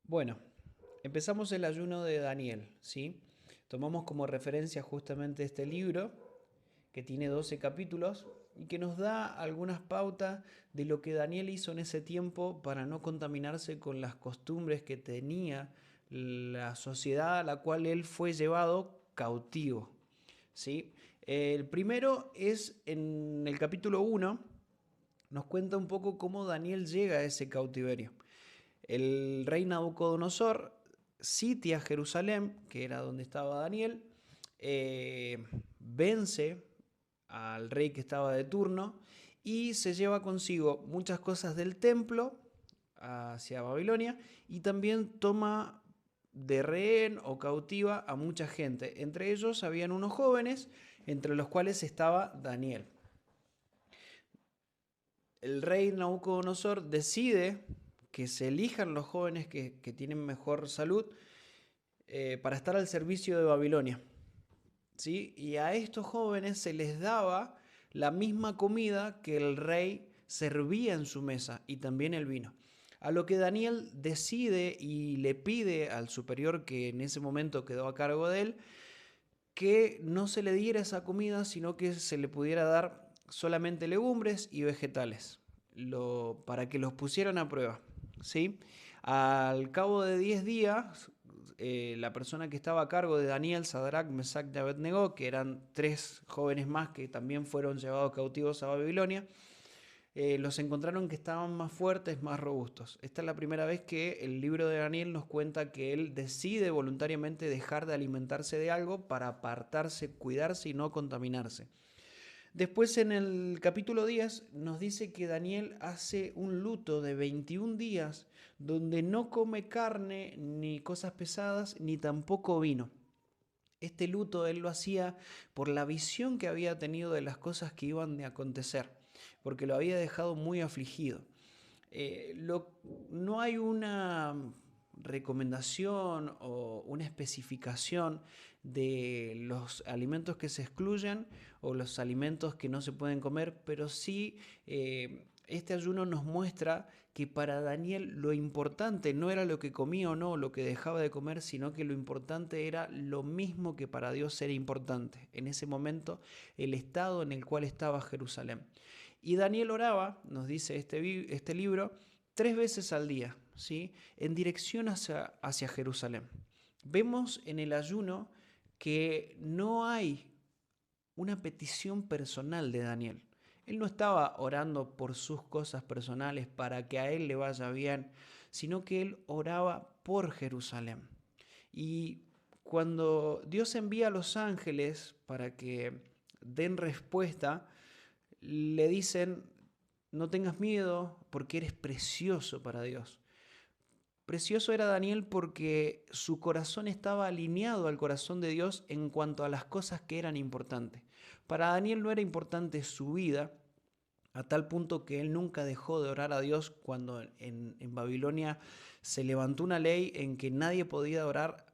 Bueno, empezamos el ayuno de Daniel, ¿sí? Tomamos como referencia justamente este libro, que tiene 12 capítulos y que nos da algunas pautas de lo que Daniel hizo en ese tiempo para no contaminarse con las costumbres que tenía la sociedad a la cual él fue llevado cautivo, ¿sí? El primero es en el capítulo 1, nos cuenta un poco cómo Daniel llega a ese cautiverio. El rey Nabucodonosor sitia Jerusalén, que era donde estaba Daniel, vence al rey que estaba de turno y se lleva consigo muchas cosas del templo hacia Babilonia y también toma de rehén o cautiva a mucha gente. Entre ellos habían unos jóvenes, entre los cuales estaba Daniel. El rey Nabucodonosor decide que se elijan los jóvenes que tienen mejor salud para estar al servicio de Babilonia. ¿Sí? Y a estos jóvenes se les daba la misma comida que el rey servía en su mesa y también el vino. A lo que Daniel decide y le pide al superior que en ese momento quedó a cargo de él que no se le diera esa comida, sino que se le pudiera dar solamente legumbres y vegetales, para que los pusieran a prueba. ¿Sí? Al cabo de 10 días, la persona que estaba a cargo de Daniel, Sadrach, Mesach y Abednego, que eran tres jóvenes más que también fueron llevados cautivos a Babilonia, los encontraron que estaban más fuertes, más robustos. Esta es la primera vez que el libro de Daniel nos cuenta que él decide voluntariamente dejar de alimentarse de algo para apartarse, cuidarse y no contaminarse. Después en el capítulo 10 nos dice que Daniel hace un luto de 21 días donde no come carne, ni cosas pesadas, ni tampoco vino. Este luto él lo hacía por la visión que había tenido de las cosas que iban a acontecer, porque lo había dejado muy afligido. No hay una recomendación o una especificación de los alimentos que se excluyen o los alimentos que no se pueden comer, pero sí este ayuno nos muestra que para Daniel lo importante no era lo que comía o no, lo que dejaba de comer, sino que lo importante era lo mismo que para Dios era importante. En ese momento, el estado en el cual estaba Jerusalén. Y Daniel oraba, nos dice este libro, 3 veces al día, ¿sí? En dirección hacia Jerusalén. Vemos en el ayuno que no hay una petición personal de Daniel. Él no estaba orando por sus cosas personales para que a él le vaya bien, sino que él oraba por Jerusalén. Y cuando Dios envía a los ángeles para que den respuesta, le dicen, no tengas miedo porque eres precioso para Dios. Precioso era Daniel porque su corazón estaba alineado al corazón de Dios en cuanto a las cosas que eran importantes. Para Daniel no era importante su vida, a tal punto que él nunca dejó de orar a Dios cuando en Babilonia se levantó una ley en que nadie podía orar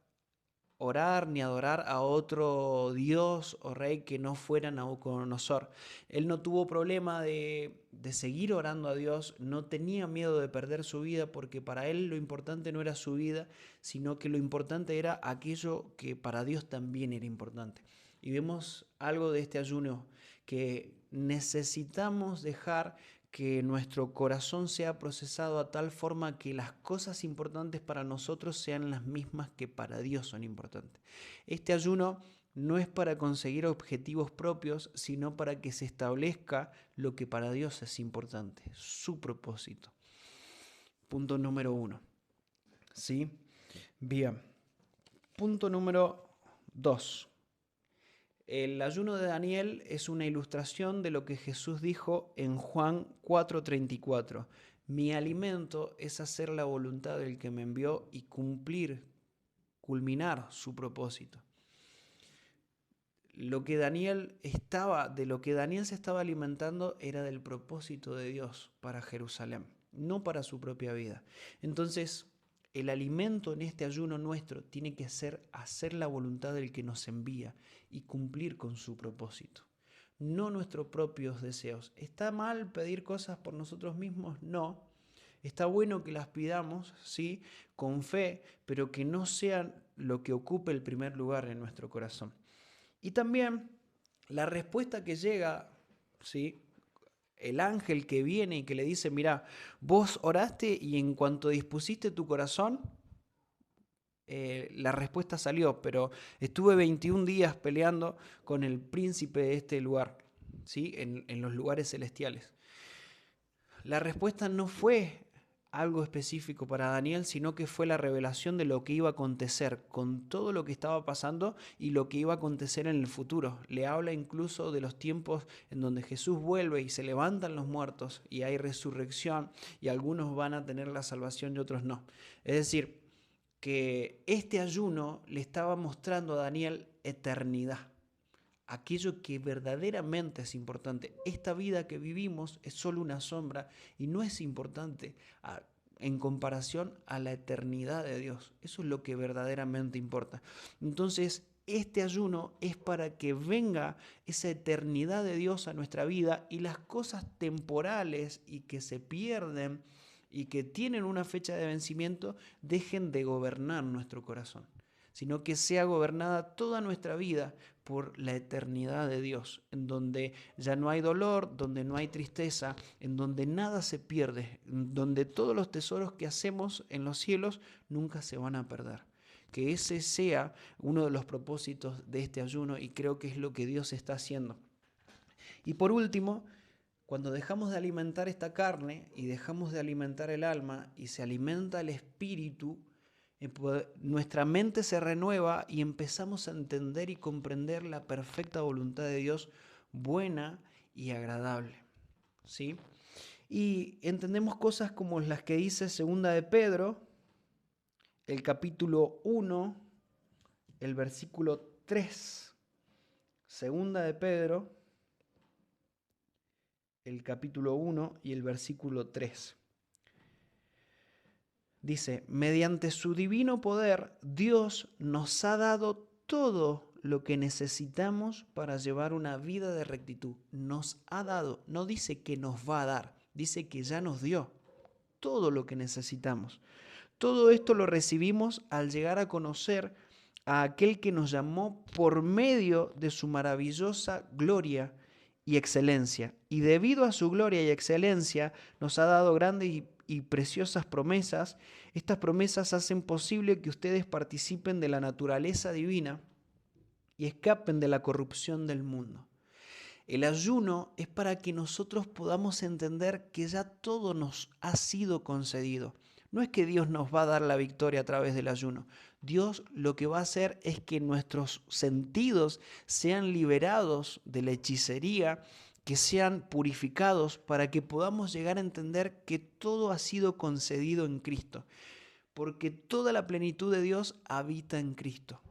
ni adorar a otro dios o rey que no fuera Nabucodonosor. Él no tuvo problema de seguir orando a Dios, no tenía miedo de perder su vida porque para él lo importante no era su vida, sino que lo importante era aquello que para Dios también era importante. Y vemos algo de este ayuno, que necesitamos dejar que nuestro corazón sea procesado a tal forma que las cosas importantes para nosotros sean las mismas que para Dios son importantes. Este ayuno no es para conseguir objetivos propios, sino para que se establezca lo que para Dios es importante, su propósito. Punto número 1. ¿Sí? Bien. Punto número 2. El ayuno de Daniel es una ilustración de lo que Jesús dijo en Juan 4:34. Mi alimento es hacer la voluntad del que me envió y culminar su propósito. De lo que Daniel se estaba alimentando era del propósito de Dios para Jerusalén, no para su propia vida. Entonces, el alimento en este ayuno nuestro tiene que ser hacer la voluntad del que nos envía y cumplir con su propósito, no nuestros propios deseos. ¿Está mal pedir cosas por nosotros mismos? No. Está bueno que las pidamos, ¿sí? Con fe, pero que no sean lo que ocupe el primer lugar en nuestro corazón. Y también la respuesta que llega, ¿sí? El ángel que viene y que le dice, mira, vos oraste y en cuanto dispusiste tu corazón, la respuesta salió, pero estuve 21 días peleando con el príncipe de este lugar, ¿sí? En los lugares celestiales. La respuesta no fue algo específico para Daniel, sino que fue la revelación de lo que iba a acontecer con todo lo que estaba pasando y lo que iba a acontecer en el futuro. Le habla incluso de los tiempos en donde Jesús vuelve y se levantan los muertos y hay resurrección y algunos van a tener la salvación y otros no. Es decir, que este ayuno le estaba mostrando a Daniel eternidad, aquello que verdaderamente es importante. Esta vida que vivimos es solo una sombra y no es importante en comparación a la eternidad de Dios. Eso es lo que verdaderamente importa. Entonces, este ayuno es para que venga esa eternidad de Dios a nuestra vida y las cosas temporales y que se pierden y que tienen una fecha de vencimiento dejen de gobernar nuestro corazón, sino que sea gobernada toda nuestra vida por la eternidad de Dios, en donde ya no hay dolor, donde no hay tristeza, en donde nada se pierde, en donde todos los tesoros que hacemos en los cielos nunca se van a perder. Que ese sea uno de los propósitos de este ayuno y creo que es lo que Dios está haciendo. Y por último, cuando dejamos de alimentar esta carne y dejamos de alimentar el alma y se alimenta el espíritu, nuestra mente se renueva y empezamos a entender y comprender la perfecta voluntad de Dios, buena y agradable, ¿sí? Y entendemos cosas como las que dice Segunda de Pedro, el capítulo 1, el versículo 3. Segunda de Pedro, el capítulo 1 y el versículo 3. Dice, mediante su divino poder, Dios nos ha dado todo lo que necesitamos para llevar una vida de rectitud. Nos ha dado, no dice que nos va a dar, dice que ya nos dio todo lo que necesitamos. Todo esto lo recibimos al llegar a conocer a aquel que nos llamó por medio de su maravillosa gloria y excelencia. Y debido a su gloria y excelencia nos ha dado grandes y preciosas promesas. Estas promesas hacen posible que ustedes participen de la naturaleza divina y escapen de la corrupción del mundo. El ayuno es para que nosotros podamos entender que ya todo nos ha sido concedido. No es que Dios nos va a dar la victoria a través del ayuno. Dios lo que va a hacer es que nuestros sentidos sean liberados de la hechicería, que sean purificados para que podamos llegar a entender que todo ha sido concedido en Cristo. Porque toda la plenitud de Dios habita en Cristo.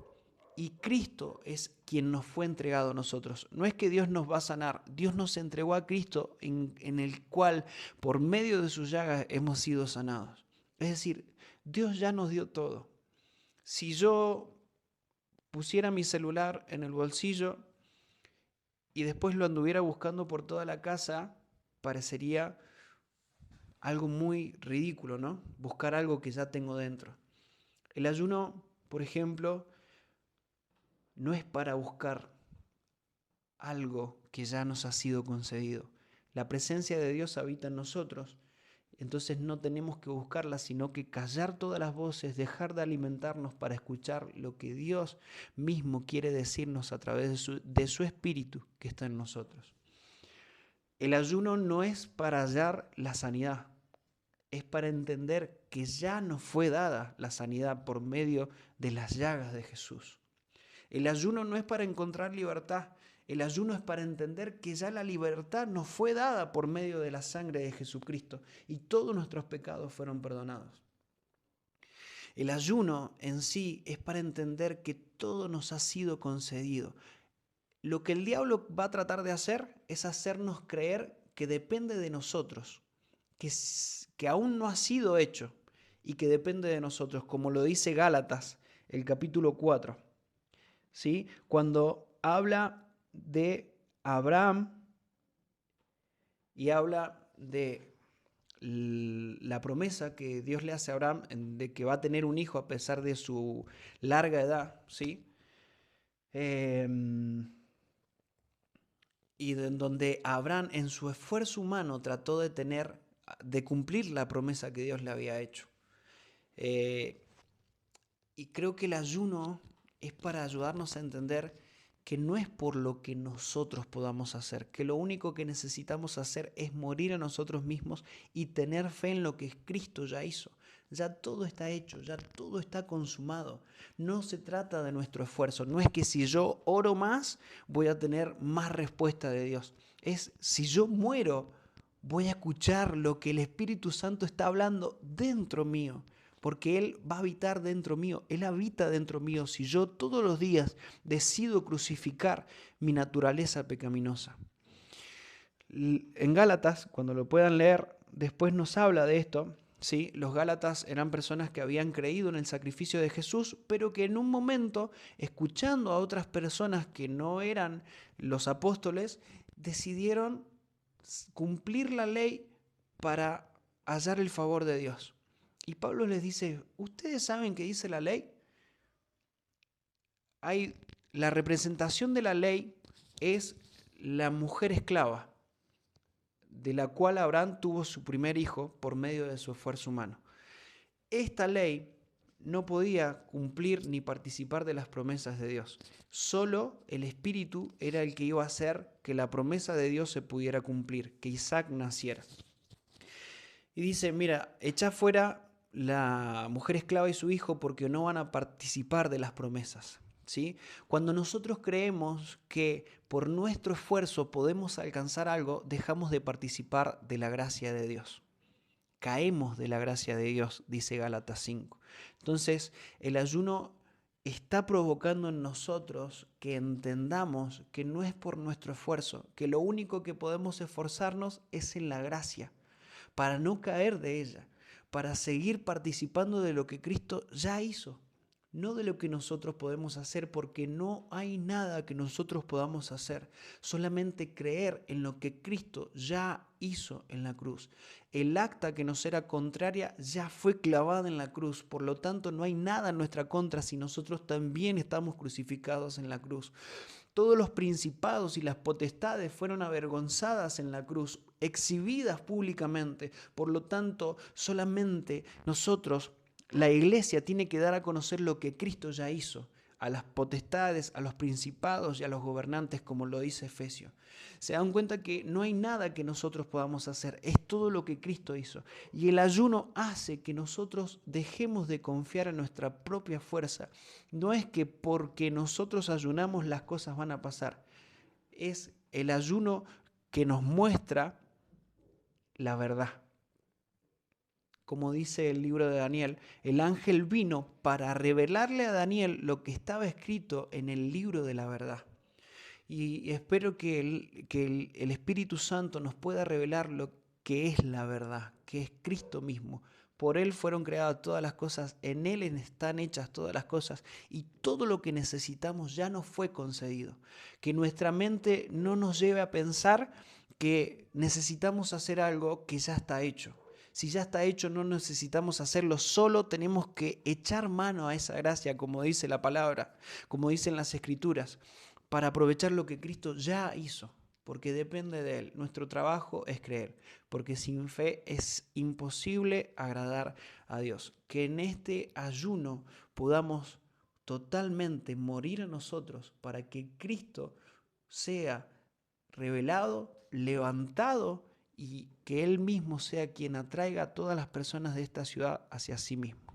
Y Cristo es quien nos fue entregado a nosotros. No es que Dios nos va a sanar, Dios nos entregó a Cristo en el cual por medio de sus llagas hemos sido sanados. Es decir, Dios ya nos dio todo. Si yo pusiera mi celular en el bolsillo y después lo anduviera buscando por toda la casa, parecería algo muy ridículo, ¿no? Buscar algo que ya tengo dentro. El ayuno, por ejemplo, no es para buscar algo que ya nos ha sido concedido. La presencia de Dios habita en nosotros, entonces no tenemos que buscarla, sino que callar todas las voces, dejar de alimentarnos para escuchar lo que Dios mismo quiere decirnos a través de su Espíritu que está en nosotros. El ayuno no es para hallar la sanidad, es para entender que ya nos fue dada la sanidad por medio de las llagas de Jesús. El ayuno no es para encontrar libertad, el ayuno es para entender que ya la libertad nos fue dada por medio de la sangre de Jesucristo y todos nuestros pecados fueron perdonados. El ayuno en sí es para entender que todo nos ha sido concedido. Lo que el diablo va a tratar de hacer es hacernos creer que depende de nosotros, que aún no ha sido hecho y que depende de nosotros, como lo dice Gálatas, el capítulo 4. ¿Sí? Cuando habla de Abraham y habla de la promesa que Dios le hace a Abraham de que va a tener un hijo a pesar de su larga edad, ¿sí? Y en donde Abraham en su esfuerzo humano trató de cumplir la promesa que Dios le había hecho. Y creo que el ayuno es para ayudarnos a entender que no es por lo que nosotros podamos hacer, que lo único que necesitamos hacer es morir a nosotros mismos y tener fe en lo que Cristo ya hizo. Ya todo está hecho, ya todo está consumado. No se trata de nuestro esfuerzo, no es que si yo oro más voy a tener más respuesta de Dios. Es si yo muero voy a escuchar lo que el Espíritu Santo está hablando dentro mío. Porque Él va a habitar dentro mío, Él habita dentro mío si yo todos los días decido crucificar mi naturaleza pecaminosa. En Gálatas, cuando lo puedan leer, después nos habla de esto, ¿sí? Los Gálatas eran personas que habían creído en el sacrificio de Jesús, pero que en un momento, escuchando a otras personas que no eran los apóstoles, decidieron cumplir la ley para hallar el favor de Dios. Y Pablo les dice, ¿ustedes saben qué dice la ley? La representación de la ley es la mujer esclava, de la cual Abraham tuvo su primer hijo por medio de su esfuerzo humano. Esta ley no podía cumplir ni participar de las promesas de Dios. Solo el Espíritu era el que iba a hacer que la promesa de Dios se pudiera cumplir, que Isaac naciera. Y dice, mira, echa fuera la mujer esclava y su hijo porque no van a participar de las promesas, ¿sí? Cuando nosotros creemos que por nuestro esfuerzo podemos alcanzar algo, dejamos de participar de la gracia de Dios. Caemos de la gracia de Dios, dice Gálatas 5. Entonces, el ayuno está provocando en nosotros que entendamos que no es por nuestro esfuerzo, que lo único que podemos esforzarnos es en la gracia, para no caer de ella, para seguir participando de lo que Cristo ya hizo, no de lo que nosotros podemos hacer, porque no hay nada que nosotros podamos hacer, solamente creer en lo que Cristo ya hizo en la cruz. El acta que nos era contraria ya fue clavada en la cruz, por lo tanto no hay nada en nuestra contra si nosotros también estamos crucificados en la cruz. Todos los principados y las potestades fueron avergonzadas en la cruz, exhibidas públicamente. Por lo tanto, solamente nosotros, la iglesia, tiene que dar a conocer lo que Cristo ya hizo a las potestades, a los principados y a los gobernantes, como lo dice Efesios. Se dan cuenta que no hay nada que nosotros podamos hacer, es todo lo que Cristo hizo. Y el ayuno hace que nosotros dejemos de confiar en nuestra propia fuerza. No es que porque nosotros ayunamos las cosas van a pasar, es el ayuno que nos muestra la verdad. Como dice el libro de Daniel, el ángel vino para revelarle a Daniel lo que estaba escrito en el libro de la verdad. Y espero que el Espíritu Santo nos pueda revelar lo que es la verdad, que es Cristo mismo. Por Él fueron creadas todas las cosas, en Él están hechas todas las cosas y todo lo que necesitamos ya nos fue concedido. Que nuestra mente no nos lleve a pensar que necesitamos hacer algo que ya está hecho. Si ya está hecho, no necesitamos hacerlo, solo tenemos que echar mano a esa gracia, como dice la palabra, como dicen las Escrituras, para aprovechar lo que Cristo ya hizo, porque depende de Él. Nuestro trabajo es creer, porque sin fe es imposible agradar a Dios. Que en este ayuno podamos totalmente morir a nosotros para que Cristo sea revelado, levantado y que Él mismo sea quien atraiga a todas las personas de esta ciudad hacia sí mismo.